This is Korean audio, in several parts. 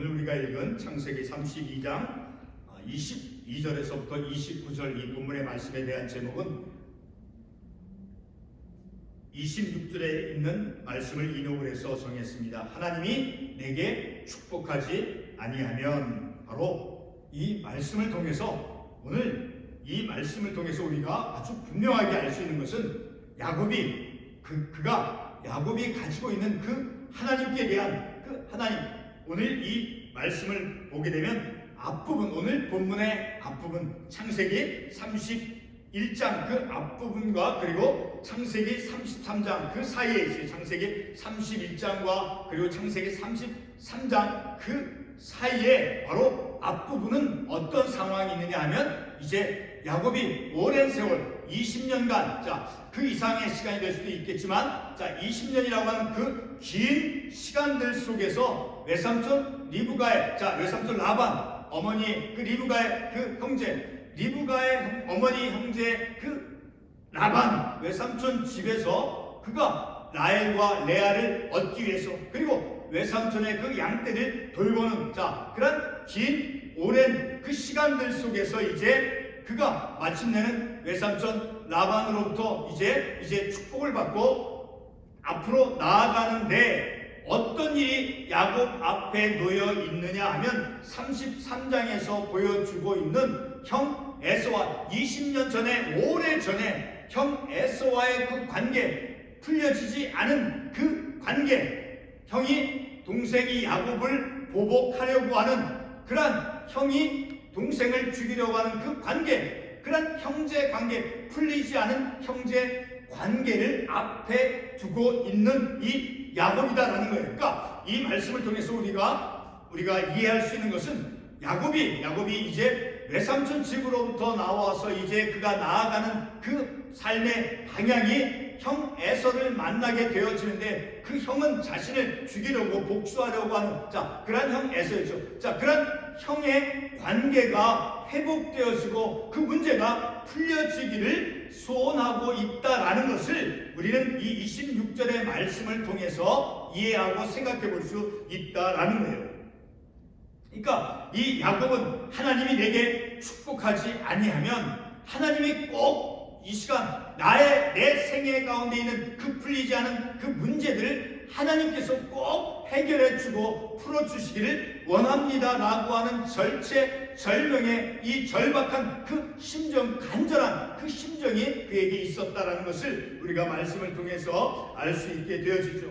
오늘 우리가 읽은 창세기 32장 22절에서부터 29절 이 본문의 말씀에 대한 제목은 26절에 있는 말씀을 인용을 해서 정했습니다. 하나님이 내게 축복하지 아니하면. 바로 이 말씀을 통해서, 오늘 이 말씀을 통해서 우리가 아주 분명하게 알 수 있는 것은 야곱이 그가 야곱이 가지고 있는 그 하나님께 대한 그 하나님, 오늘 이 말씀을 보게 되면 앞부분, 오늘 본문의 앞부분 창세기 31장 그 앞부분과 그리고 창세기 33장 그 사이에 있어요. 창세기 31장과 그리고 창세기 33장 그 사이에 바로 앞부분은 어떤 상황이 있느냐 하면, 이제 야곱이 오랜 세월 20년간, 그 이상의 시간이 될 수도 있겠지만 20년이라고 하는 그 긴 시간들 속에서 외삼촌 리브가의, 외삼촌 라반 어머니 그 리브가의 그 형제, 리브가의 어머니 형제 그 라반 외삼촌 집에서 그가 라헬과 레아를 얻기 위해서, 그리고 외삼촌의 그 양떼를 돌보는 그런 긴 오랜 그 시간들 속에서 이제 그가 마침내는 외삼촌 라반으로부터 이제 축복을 받고 앞으로 나아가는데 어떤 일이 야곱 앞에 놓여 있느냐 하면 33장에서 보여주고 있는 형 에서와 20년 전에, 오래 전에 형 에서와의 그 관계, 풀려지지 않은 그 관계, 형이 동생이 야곱을 보복하려고 하는 그러한, 형이 동생을 죽이려고 하는 그 관계, 그런 형제 관계, 풀리지 않은 형제 관계를 앞에 두고 있는 이 야곱이다라는 거예요. 그러니까 이 말씀을 통해서 우리가 이해할 수 있는 것은 야곱이 이제 외삼촌 집으로부터 나와서 이제 그가 나아가는 그 삶의 방향이 형 에서를 만나게 되어지는데, 그 형은 자신을 죽이려고 복수하려고 하는 그런 형 에서였죠. 그런 형의 관계가 회복되어지고 그 문제가 풀려지기를 소원하고 있다라는 것을 우리는 이 26절의 말씀을 통해서 이해하고 생각해 볼 수 있다라는 거예요. 그러니까 이 야곱은 하나님이 내게 축복하지 아니하면, 하나님이 꼭 이 시간 내 생애 가운데 있는 그 풀리지 않은 그 문제들을 하나님께서 꼭 해결해 주고 풀어 주시기를 원합니다라고 하는 절체절명의 이 절박한 그 심정, 간절한 그 심정이 그에게 있었다라는 것을 우리가 말씀을 통해서 알 수 있게 되어지죠.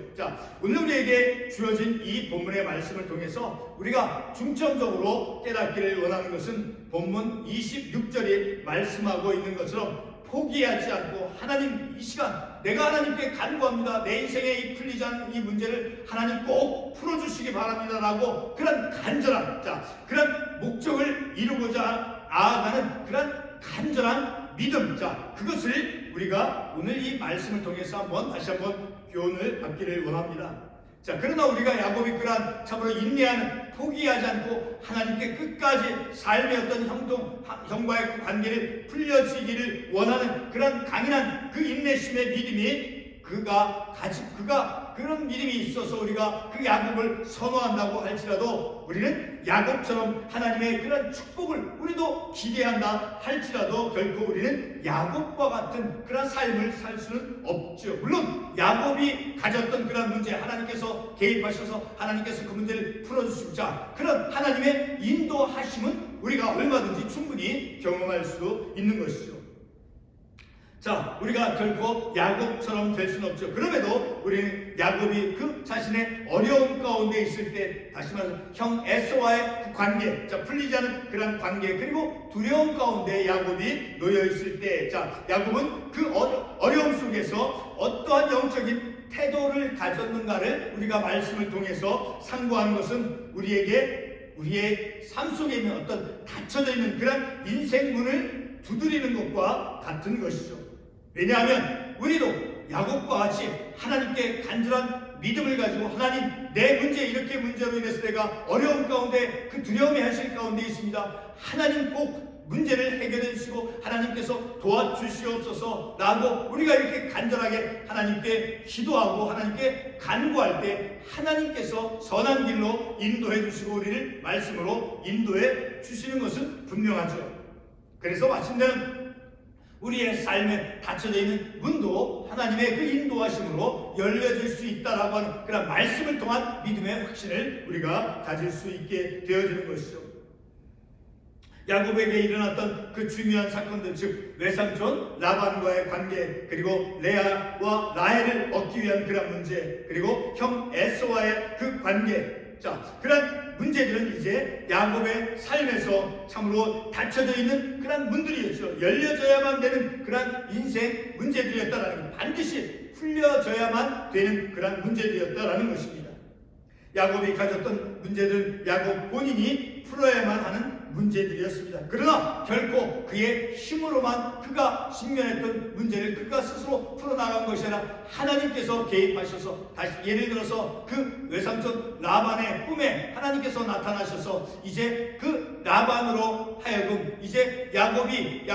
오늘 우리에게 주어진 이 본문의 말씀을 통해서 우리가 중점적으로 깨닫기를 원하는 것은 본문 26절이 말씀하고 있는 것처럼 포기하지 않고, 하나님 이 시간 내가 하나님께 간구합니다. 내 인생에 이 풀리지 않는 이 문제를 하나님 꼭 풀어주시기 바랍니다라고 그런 간절한, 그런 목적을 이루고자 나아가는 그런 간절한 믿음, 그것을 우리가 오늘 이 말씀을 통해서 다시 한번 교훈을 받기를 원합니다. 그러나 우리가 야곱이 그러한 참으로 인내하는, 포기하지 않고 하나님께 끝까지 삶의 어떤 형과의 그 관계를 풀려지기를 원하는 그런 강인한 그 인내심의 믿음이 그가 그런 믿음이 있어서 우리가 그 야곱을 선호한다고 할지라도, 우리는 야곱처럼 하나님의 그런 축복을 우리도 기대한다 할지라도 결코 우리는 야곱과 같은 그런 삶을 살 수는 없죠. 물론 야곱이 가졌던 그런 문제, 하나님께서 개입하셔서 하나님께서 그 문제를 풀어주시고, 그런 하나님의 인도하심은 우리가 얼마든지 충분히 경험할 수 있는 것이죠. 우리가 결코 야곱처럼 될 수는 없죠. 그럼에도 우리는 야곱이 그 자신의 어려움 가운데 있을 때, 다시 말해서 형 에서와의 그 관계, 풀리지 않은 그런 관계, 그리고 두려움 가운데 야곱이 놓여 있을 때, 야곱은 그 어려움 속에서 어떠한 영적인 태도를 가졌는가를 우리가 말씀을 통해서 상고하는 것은 우리의 삶 속에 있는 어떤 닫혀져 있는 그런 인생문을 두드리는 것과 같은 것이죠. 왜냐하면 우리도 야곱과 같이 하나님께 간절한 믿음을 가지고, 하나님 내 문제, 이렇게 문제로 인해서 내가 어려움 가운데, 그 두려움의 현실 가운데 있습니다. 하나님 꼭 문제를 해결해 주시고 하나님께서 도와주시옵소서라고 우리가 이렇게 간절하게 하나님께 기도하고 하나님께 간구할 때 하나님께서 선한 길로 인도해 주시고 우리를 말씀으로 인도해 주시는 것은 분명하죠. 그래서 마침내는 우리의 삶에 닫혀져 있는 문도 하나님의 그 인도하심으로 열려질 수 있다라고 하는 그런 말씀을 통한 믿음의 확신을 우리가 가질 수 있게 되어지는 것이죠. 야곱에게 일어났던 그 중요한 사건들, 즉 외삼촌 라반과의 관계, 그리고 레아와 라헬을 얻기 위한 그런 문제, 그리고 형 에서와의 그 관계, 자, 그런 문제들은 이제 야곱의 삶에서 참으로 닫혀져 있는 그런 문들이었죠. 열려져야만 되는 그런 인생 문제들이었다라는 것, 반드시 풀려져야만 되는 그런 문제들이었다라는 것입니다. 야곱이 가졌던 문제들은 야곱 본인이 풀어야만 하는 문제들이었습니다. 그러나 결코 그의 힘으로만 그가 직면했던 문제를 그가 스스로 풀어나간 것이 아니라 하나님께서 개입하셔서, 다시 예를 들어서 그 외삼촌 라반의 꿈에 하나님께서 나타나셔서 이제 그 라반으로 하여금 이제 야곱이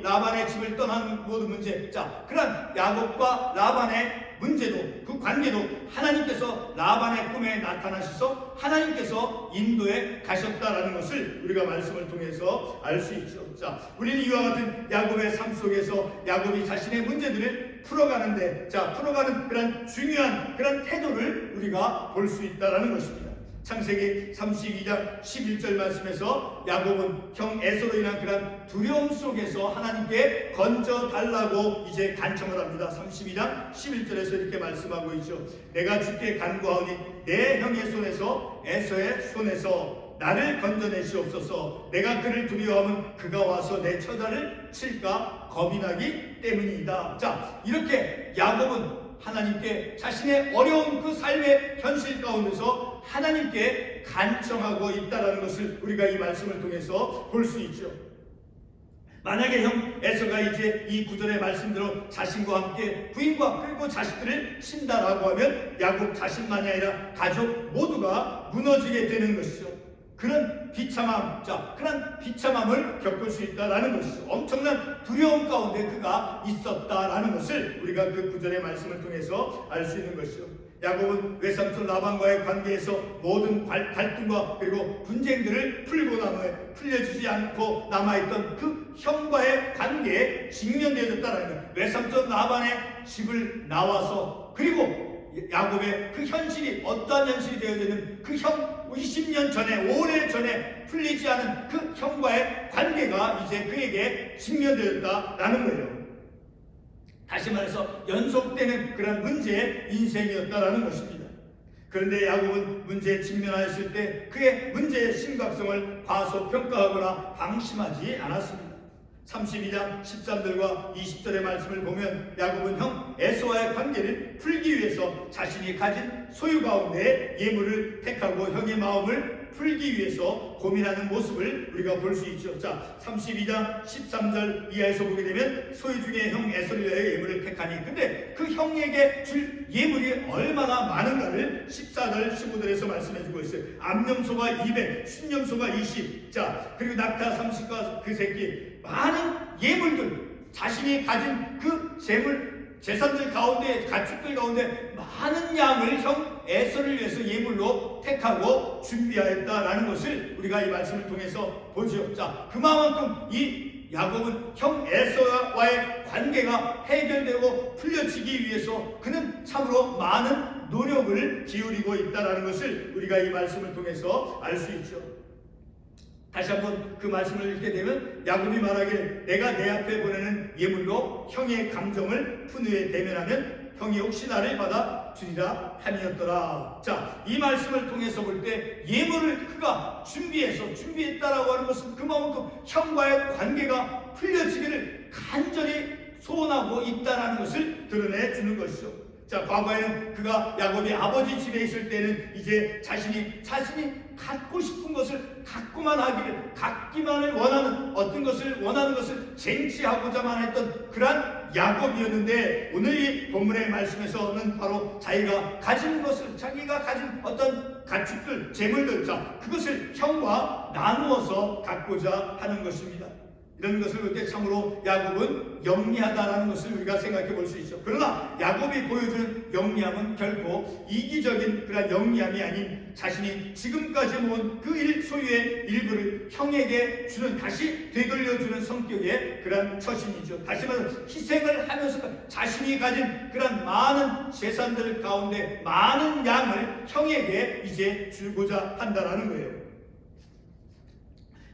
라반의 집을 떠나는 모든 문제, 자, 그런 야곱과 라반의 문제도, 그 관계도 하나님께서 라반의 꿈에 나타나셔서 하나님께서 인도에 가셨다라는 것을 우리가 말씀을 통해서 알 수 있죠. 자, 우리는 이와 같은 야곱의 삶 속에서 야곱이 자신의 문제들을 풀어가는데, 자, 풀어가는 그런 중요한 그런 태도를 우리가 볼 수 있다라는 것입니다. 창세기 32장 11절 말씀에서 야곱은 형 에서로 인한 그런 두려움 속에서 하나님께 건져 달라고 이제 간청을 합니다. 32장 11절에서 이렇게 말씀하고 있죠. 내가 주께 간구하오니 내 형의 손에서 에서의 손에서 나를 건져내시옵소서. 내가 그를 두려워하면 그가 와서 내 처자를 칠까 겁이 나기 때문이다. 자, 이렇게 야곱은 하나님께 자신의 어려운 그 삶의 현실 가운데서 하나님께 간청하고 있다는 것을 우리가 이 말씀을 통해서 볼 수 있죠. 만약에 형 에서가 이제 이 구절의 말씀대로 자신과 함께 부인과 그리고 자식들을 친다라고 하면 야곱 자신만이 아니라 가족 모두가 무너지게 되는 것이죠. 그런 비참함, 자, 그런 비참함을 겪을 수 있다라는 것이죠. 엄청난 두려움 가운데 그가 있었다라는 것을 우리가 그 구절의 말씀을 통해서 알 수 있는 것이죠. 야곱은 외삼촌 라반과의 관계에서 모든 갈등과 그리고 분쟁들을 풀고 남아 풀려지지 않고 남아있던 그 형과의 관계에 직면되어졌다는 것. 외삼촌 라반의 집을 나와서, 그리고 야곱의 그 현실이 어떠한 현실이 되어지는 그 형 20년 전에, 오래 전에 풀리지 않은 그 형과의 관계가 이제 그에게 직면되었다라는 거예요. 다시 말해서 연속되는 그런 문제의 인생이었다라는 것입니다. 그런데 야곱은 문제에 직면하였을 때 그의 문제의 심각성을 과소평가하거나 방심하지 않았습니다. 32장 13절과 20절의 말씀을 보면 야곱은 형 에서와의 관계를 풀기 위해서 자신이 가진 소유 가운데 예물을 택하고 형의 마음을 풀기 위해서 고민하는 모습을 우리가 볼 수 있죠. 자, 32장 13절 이하에서 보게 되면 소유 중에 형 에서를 위하여 예물을 택하니, 근데 그 형에게 줄 예물이 얼마나 많은가를 14절 15절에서 말씀해주고 있어요. 암염소가 200, 순염소가 20, 자, 그리고 낙타 30과 그 새끼, 많은 예물들, 자신이 가진 그 재산들 가운데, 가축들 가운데 많은 양을 형 에서를 위해서 예물로 택하고 준비하였다라는 것을 우리가 이 말씀을 통해서 보죠. 자, 그만큼 이 야곱은 형 에서와의 관계가 해결되고 풀려지기 위해서 그는 참으로 많은 노력을 기울이고 있다는 것을 우리가 이 말씀을 통해서 알 수 있죠. 다시 한번 그 말씀을 읽게 되면 야곱이 말하기를 내가 내 앞에 보내는 예물로 형의 감정을 푼 후에 대면하면 형이 혹시 나를 받아 주리라 함이었더라. 자, 이 말씀을 통해서 볼 때 예물을 그가 준비했다라고 하는 것은 그만큼 형과의 관계가 풀려지기를 간절히 소원하고 있다라는 것을 드러내 주는 것이죠. 자, 과거에는 그가 야곱이 아버지 집에 있을 때는 이제 자신이 갖고 싶은 것을 갖고만 하기를, 갖기만을 원하는, 어떤 것을 원하는 것을 쟁취하고자만 했던 그러한 야곱이었는데, 오늘 이 본문의 말씀에서는 바로 자기가 가진 것을, 자기가 가진 어떤 가축들, 재물들, 자, 그것을 형과 나누어서 갖고자 하는 것입니다. 이런 것을 볼 때 참으로 야곱은 영리하다라는 것을 우리가 생각해 볼 수 있죠. 그러나 야곱이 보여주는 영리함은 결코 이기적인 그런 영리함이 아닌 자신이 지금까지 모은 그 소유의 일부를 형에게 주는, 다시 되돌려주는 성격의 그런 처신이죠. 다시 말해서 희생을 하면서 자신이 가진 그런 많은 재산들 가운데 많은 양을 형에게 이제 주고자 한다라는 거예요.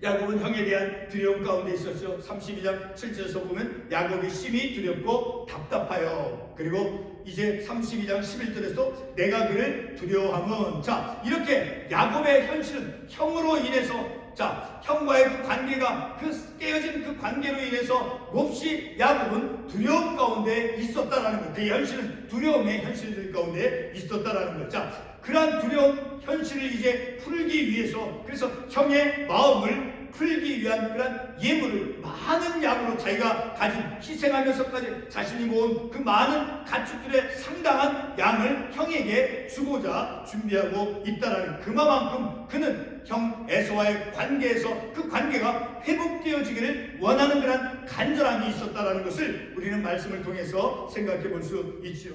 야곱은 형에 대한 두려움 가운데 있었죠. 32장 7절에서 보면 야곱이 심히 두렵고 답답하여, 그리고 이제 32장 11절에서 내가 그를 두려워함은, 자, 이렇게 야곱의 현실은 형으로 인해서, 자, 형과의 그 관계가, 그 깨어진 그 관계로 인해서 몹시 야곱은 두려움 가운데 있었다라는 거예요. 그 현실은 두려움의 현실들 가운데 있었다라는 거예요. 자, 그러한 두려움 현실을 이제 풀기 위해서, 그래서 형의 마음을 풀기 위한 그런 예물을 많은 양으로 자기가 가진, 희생하면서까지 자신이 모은 그 많은 가축들의 상당한 양을 형에게 주고자 준비하고 있다라는, 그만큼 그는 형 에서와의 관계에서 그 관계가 회복되어지기를 원하는 그런 간절함이 있었다라는 것을 우리는 말씀을 통해서 생각해 볼 수 있죠.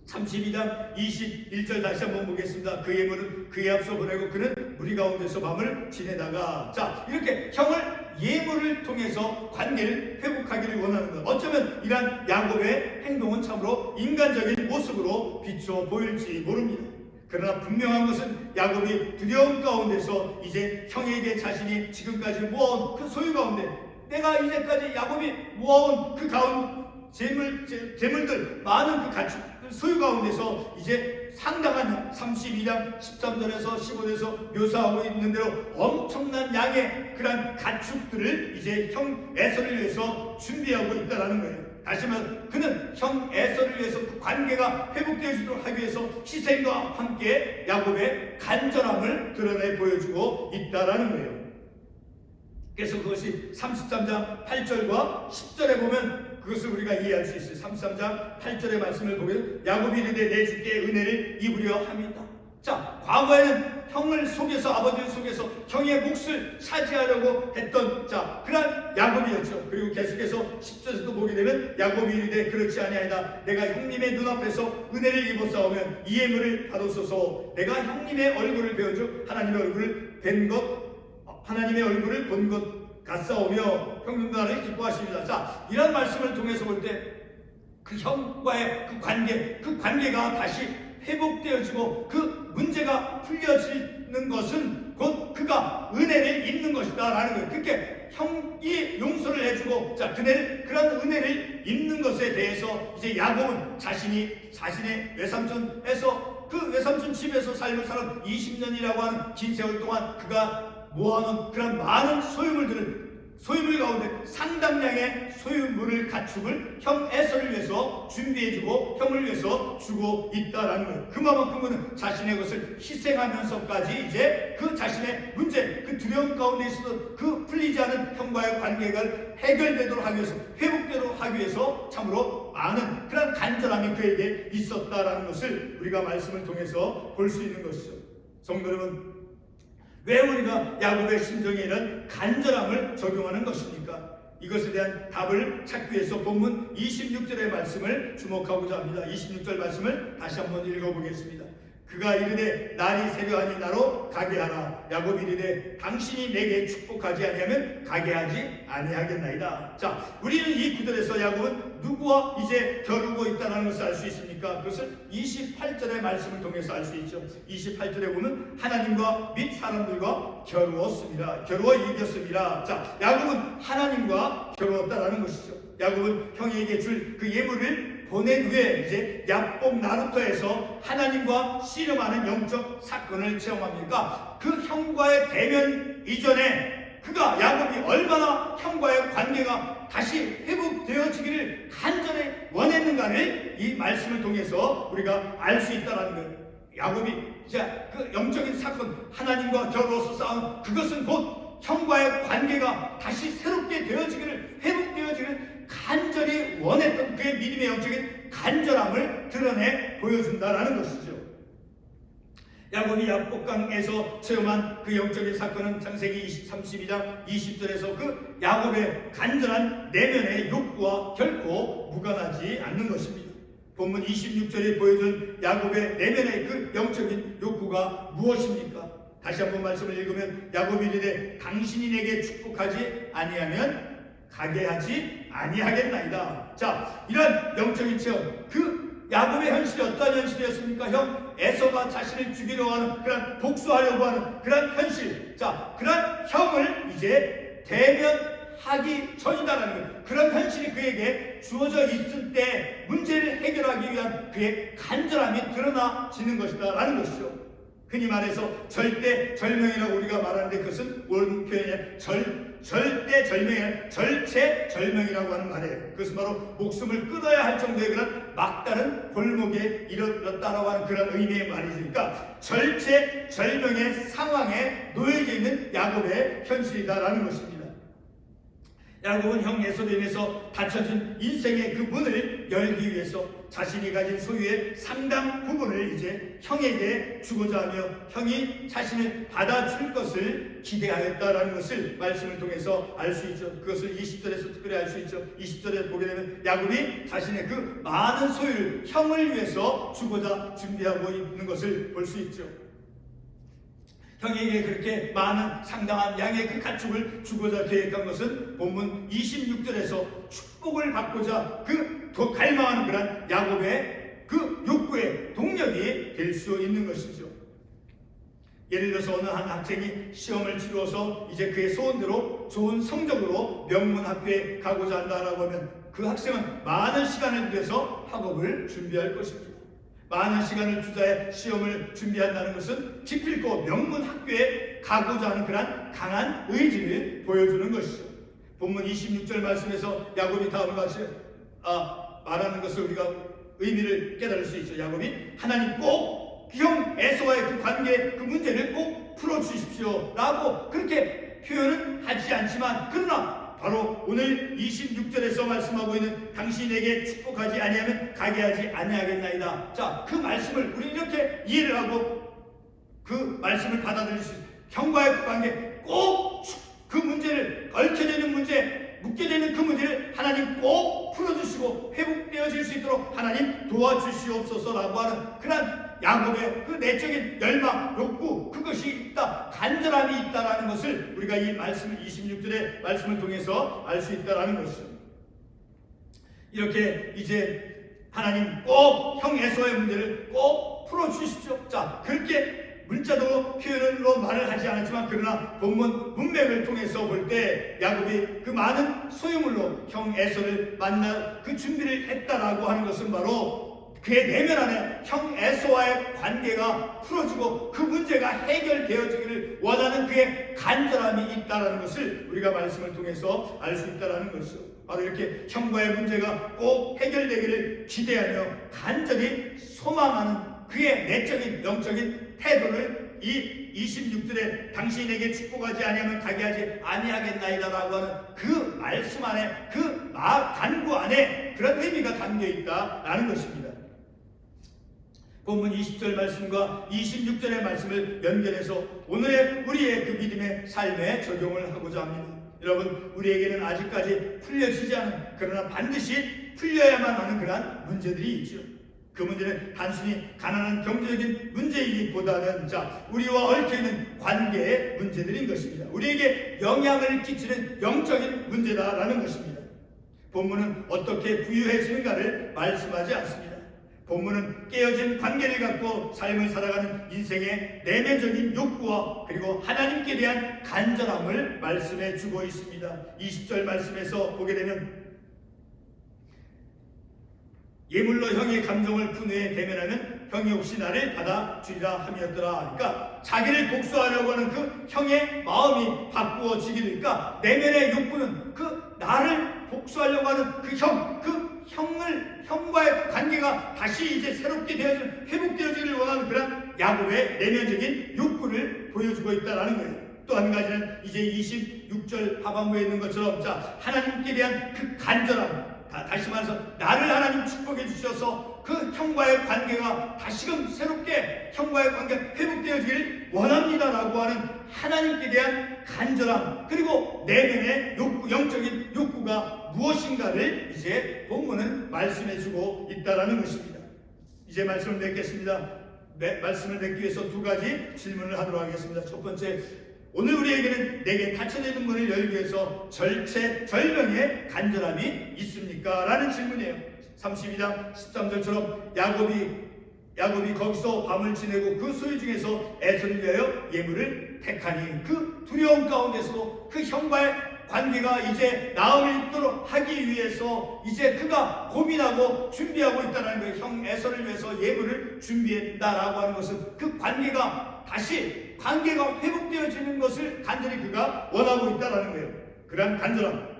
32장 21절 다시 한번 보겠습니다. 그 예물은 그에 앞서 보내고 그는 무리 가운데서 밤을 지내다가, 자, 이렇게 형을 예물을 통해서 관계를 회복하기를 원하는 것. 어쩌면 이러한 야곱의 행동은 참으로 인간적인 모습으로 비춰 보일지 모릅니다. 그러나 분명한 것은 야곱이 두려움 가운데서 이제 형에게 자신이 지금까지 모아온 그 소유 가운데, 내가 이제까지 야곱이 모아온 그 가운 재물들, 많은 그 가축 소유 가운데서 이제 상당한 32장 13절에서 15절에서 묘사하고 있는 대로 엄청난 양의 그런 가축들을 이제 형 에서를 위해서 준비하고 있다라는 거예요. 다시 말해 그는 형 에서를 위해서 그 관계가 회복되어지도록 하기 위해서 희생과 함께 야곱의 간절함을 드러내 보여주고 있다라는 거예요. 그래서 그것이 33장 8절과 10절에 보면 그것을 우리가 이해할 수 있어요. 33장 8절의 말씀을 보면 야곱이 이르되 내 주께 은혜를 입으려 합니다. 자, 과거에는 형을 속여서, 아버지를 속여서 형의 몫을 차지하려고 했던, 자, 그런 야곱이었죠. 그리고 계속해서 10절에서도 보게 되면 야곱이 이르되 그렇지 아니하이다. 내가 형님의 눈앞에서 은혜를 입었사오면 이 예물을 받으소서. 내가 형님의 얼굴을 배워줘 하나님의 얼굴을 하나님의 얼굴을 본 것 같사오며 형님도 나를 기뻐하십니다. 자, 이런 말씀을 통해서 볼 때 그 형과의 그 관계가 다시 회복되어지고 그 문제가 풀려지는 것은 곧 그가 은혜를 입는 것이다 라는 거예요. 그렇게 형이 용서를 해주고, 자, 그런 은혜를 입는 것에 대해서 이제 야곱은 자신의 외삼촌에서, 그 외삼촌 집에서 삶을 살아 20년이라고 하는 긴 세월 동안 그가 모아놓은 그런 많은 소유물 가운데 상당량의 소유물을, 가축을 형 에서를 위해서 준비해주고 형을 위해서 주고 있다라는 거예요. 그만큼 그는 자신의 것을 희생하면서까지 이제 그 자신의 문제, 그 두려움 가운데 있어서 그 풀리지 않은 형과의 관계가 해결되도록 하기 위해서, 회복되도록 하기 위해서 참으로 많은 그런 간절함이 그에게 있었다라는 것을 우리가 말씀을 통해서 볼 수 있는 것이죠. 성도 여러분, 왜 우리가 야곱의 심정에 이런 간절함을 적용하는 것입니까? 이것에 대한 답을 찾기 위해서 본문 26절의 말씀을 주목하고자 합니다. 26절 말씀을 다시 한번 읽어보겠습니다. 그가 이르되 날이 새려하니 나로 가게 하라. 야곱이 이르되 당신이 내게 축복하지 아니하면 가게 하지 아니하겠나이다. 자, 우리는 이 구절에서 야곱은 누구와 이제 겨루고 있다는 것을 알 수 있습니까? 그것을 28절의 말씀을 통해서 알 수 있죠. 28절에 보면 하나님과 및 사람들과 겨루어 이겼습니다. 자, 야곱은 하나님과 겨루었다라는 것이죠. 야곱은 형에게 줄 그 예물을 보낸 후에 이제 야복 나루터에서 하나님과 씨름하는 영적 사건을 체험합니까? 그 형과의 대면 이전에 그가 야곱이 얼마나 형과의 관계가 다시 회복되어지기를 간절히 원했는가를 이 말씀을 통해서 우리가 알 수 있다는 거예요. 야곱이 이제 그 영적인 사건, 하나님과 겨루어서 싸운 그것은 곧 형과의 관계가 다시 새롭게 되어지기를, 회복되어지기를 간절히 원했던 그의 믿음의 영적인 간절함을 드러내 보여준다라는 것이죠. 야곱이 야복강에서 체험한 그 영적인 사건은 창세기 32장 20절에서 그 야곱의 간절한 내면의 욕구와 결코 무관하지 않는 것입니다. 본문 26절에 보여준 야곱의 내면의 그 영적인 욕구가 무엇입니까? 다시 한번 말씀을 읽으면 야곱이 이르되 당신이 내게 축복하지 아니하면 가게 하지 아니하겠나이다. 자, 이런 영적인 체험, 그 야곱의 현실이 어떤 현실이었습니까? 형 에서가 자신을 죽이려고 하는 그런 복수하려고 하는 그런 현실. 자, 그런 형을 이제 대면하기 전이다라는 거예요. 그런 현실이 그에게 주어져 있을 때 문제를 해결하기 위한 그의 간절함이 드러나지는 것이다 라는 것이죠. 흔히 말해서 절대절명이라고 우리가 말하는데 그것은 옳은 표현이 절대절명이 아니라 절체절명이라고 하는 말이에요. 그것은 바로 목숨을 끊어야 할 정도의 그런 막다른 골목에 이르렀다라고 하는 그런 의미의 말이니까 절체절명의 상황에 놓여져 있는 야곱의 현실이다라는 것입니다. 야곱은 형 에서로 인해서 닫혀진 인생의 그 문을 열기 위해서 자신이 가진 소유의 상당 부분을 이제 형에게 주고자 하며 형이 자신을 받아줄 것을 기대하였다라는 것을 말씀을 통해서 알 수 있죠. 그것을 20절에서 특별히 알 수 있죠. 20절에 보게 되면 야곱이 자신의 그 많은 소유를 형을 위해서 주고자 준비하고 있는 것을 볼 수 있죠. 형에게 그렇게 많은 상당한 양의 그 가축을 주고자 계획한 것은 본문 26절에서 축복을 받고자 그 더 갈망하는 그런 야곱의 그 욕구의 동력이 될 수 있는 것이죠. 예를 들어서 어느 한 학생이 시험을 치루어서 이제 그의 소원대로 좋은 성적으로 명문학교에 가고자 한다라고 하면 그 학생은 많은 시간을 들여서 학업을 준비할 것입니다. 많은 시간을 투자해 시험을 준비한다는 것은 기필코 명문학교에 가고자 하는 그런 강한 의지를 보여주는 것이죠. 본문 26절 말씀에서 야곱이 다음과 같이 말하는 것을 우리가 의미를 깨달을 수 있죠. 야곱이 하나님 꼭 형 에서와의 그 관계, 그 문제를 꼭 풀어주십시오 라고 그렇게 표현은 하지 않지만 그러나 바로 오늘 26절에서 말씀하고 있는 당신에게 축복하지 아니하면 가게 하지 아니하겠나이다. 자, 그 말씀을 우리 이렇게 이해를 하고 그 말씀을 받아들일 수 있어요. 형과의 그 관계 꼭 그 문제를 얽혀 되는 문제, 묻게 되는 그 문제를 하나님 꼭 풀어주시고 회복되어질 수 있도록 하나님 도와주시옵소서라고 하는 그런 야곱의 그 내적인 열망, 욕구, 그것이 있다, 간절함이 있다라는 것을 우리가 이 말씀을 26절의 말씀을 통해서 알 수 있다라는 것이죠. 이렇게 이제 하나님 꼭 형 에서의 문제를 꼭 풀어주십시오. 자, 그렇게 문자도 표현으로 말을 하지 않았지만 그러나 본문 문맥을 통해서 볼 때 야곱이 그 많은 소유물로 형 에서를 만날 그 준비를 했다라고 하는 것은 바로 그의 내면 안에 형 에서와의 관계가 풀어지고 그 문제가 해결되어지기를 원하는 그의 간절함이 있다는 것을 우리가 말씀을 통해서 알 수 있다는 것이죠. 바로 이렇게 형과의 문제가 꼭 해결되기를 기대하며 간절히 소망하는 그의 내적인 영적인 태도를 이 26절에 당신에게 축복하지 아니하면 가게 하지 아니하겠나이다라고 하는 그 말씀 안에 그 간구 안에 그런 의미가 담겨 있다라는 것입니다. 본문 20절 말씀과 26절의 말씀을 연결해서 오늘의 우리의 그 믿음의 삶에 적용을 하고자 합니다. 여러분, 우리에게는 아직까지 풀려지지 않은 그러나 반드시 풀려야만 하는 그러한 문제들이 있죠. 그 문제는 단순히 가난한 경제적인 문제이기보다는 우리와 얽혀있는 관계의 문제들인 것입니다. 우리에게 영향을 끼치는 영적인 문제다라는 것입니다. 본문은 어떻게 부유해지는가를 말씀하지 않습니다. 본문은 깨어진 관계를 갖고 삶을 살아가는 인생의 내면적인 욕구와 그리고 하나님께 대한 간절함을 말씀해 주고 있습니다. 20절 말씀에서 보게 되면 예물로 형의 감정을 푼 후에 대면하면 형이 혹시 나를 받아주리라 함이었더라. 그러니까 자기를 복수하려고 하는 그 형의 마음이 바꾸어지기를, 그러니까 내면의 욕구는 그 나를 복수하려고 하는 그 형과의 관계가 다시 이제 새롭게 되어지는, 회복되어지기를 원하는 그런 야곱의 내면적인 욕구를 보여주고 있다는 거예요. 또 한 가지는 이제 26절 하반부에 있는 것처럼 하나님께 대한 그 간절함, 다시 말해서 나를 하나님 축복해 주셔서 그 형과의 관계가 다시금 새롭게 형과의 관계가 회복되어지길 원합니다라고 하는 하나님께 대한 간절함, 그리고 내면의 욕구, 영적인 욕구가 무엇인가를 이제 본문은 말씀해주고 있다라는 것입니다. 이제 말씀을 맺겠습니다. 말씀을 맺기 위해서 두 가지 질문을 하도록 하겠습니다. 첫 번째, 오늘 우리에게는 내게 닫혀져 있는 문을 열기 위해서 절명의 간절함이 있습니까? 라는 질문이에요. 32장 13절처럼 야곱이 거기서 밤을 지내고 그 소유 중에서 에서를 위하여 예물을 택하니 그 두려움 가운데서도 그 형과의 관계가 이제 나음을 입도록 하기 위해서 이제 그가 고민하고 준비하고 있다는 거예요. 형 에서를 위해서 예물을 준비했다라고 하는 것은 그 관계가 다시 관계가 회복되어지는 것을 간절히 그가 원하고 있다라는 거예요. 그러한 간절함.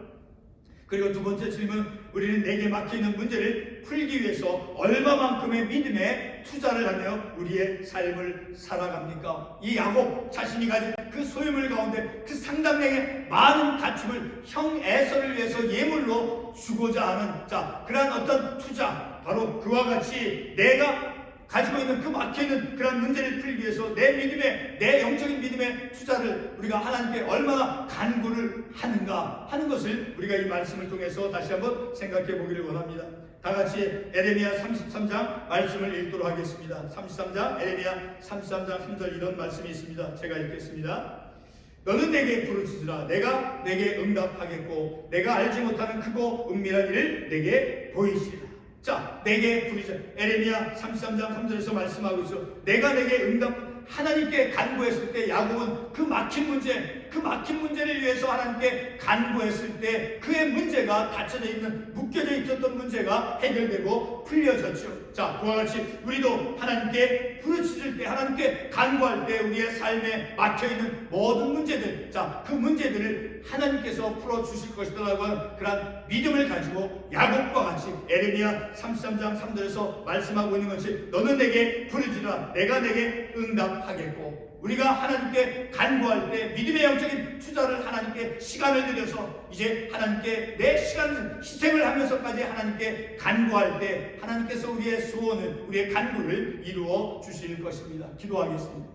그리고 두 번째 질문, 우리는 내게 막혀있는 문제를 풀기 위해서 얼마만큼의 믿음에 투자를 하며 우리의 삶을 살아갑니까? 이 야곱 자신이 가진 그 소유물 가운데 그 상당량의 많은 가축을 형 에서를 위해서 예물로 주고자 하는 그러한 어떤 투자, 바로 그와 같이 내가 가지고 있는 그 막혀있는 그런 문제를 풀기 위해서 내 영적인 믿음의 투자를 우리가 하나님께 얼마나 간구를 하는가 하는 것을 우리가 이 말씀을 통해서 다시 한번 생각해 보기를 원합니다. 다 같이 에레미야 33장 말씀을 읽도록 하겠습니다. 33장 에레미야 33장 3절 이런 말씀이 있습니다. 제가 읽겠습니다. 너는 내게 부르짖으라. 내가 내게 응답하겠고 내가 알지 못하는 크고 은밀한 일을 내게 보이시리라. 내게 부르짖으라. 에레미야 33장 3절에서 말씀하고 있죠. 내가 내게 하나님께 간구했을 때 야곱은 그 막힌 문제를 위해서 하나님께 간구했을 때 그의 문제가 닫혀져 있는, 묶여져 있었던 문제가 해결되고 풀려졌죠. 그와 같이 우리도 하나님께 부르짖을 때, 하나님께 간구할 때 우리의 삶에 막혀있는 모든 문제들, 그 문제들을 하나님께서 풀어주실 것이라고 하는 그런 믿음을 가지고 야곱과 같이 에레미야 33장 3절에서 말씀하고 있는 것이 너는 내게 부르짖으라. 내가 내게 응답하겠고, 우리가 하나님께 간구할 때 믿음의 영적인 투자를 하나님께 시간을 들여서 이제 하나님께 내 시간을 희생을 하면서까지 하나님께 간구할 때 하나님께서 우리의 소원을, 우리의 간구를 이루어 주실 것입니다. 기도하겠습니다.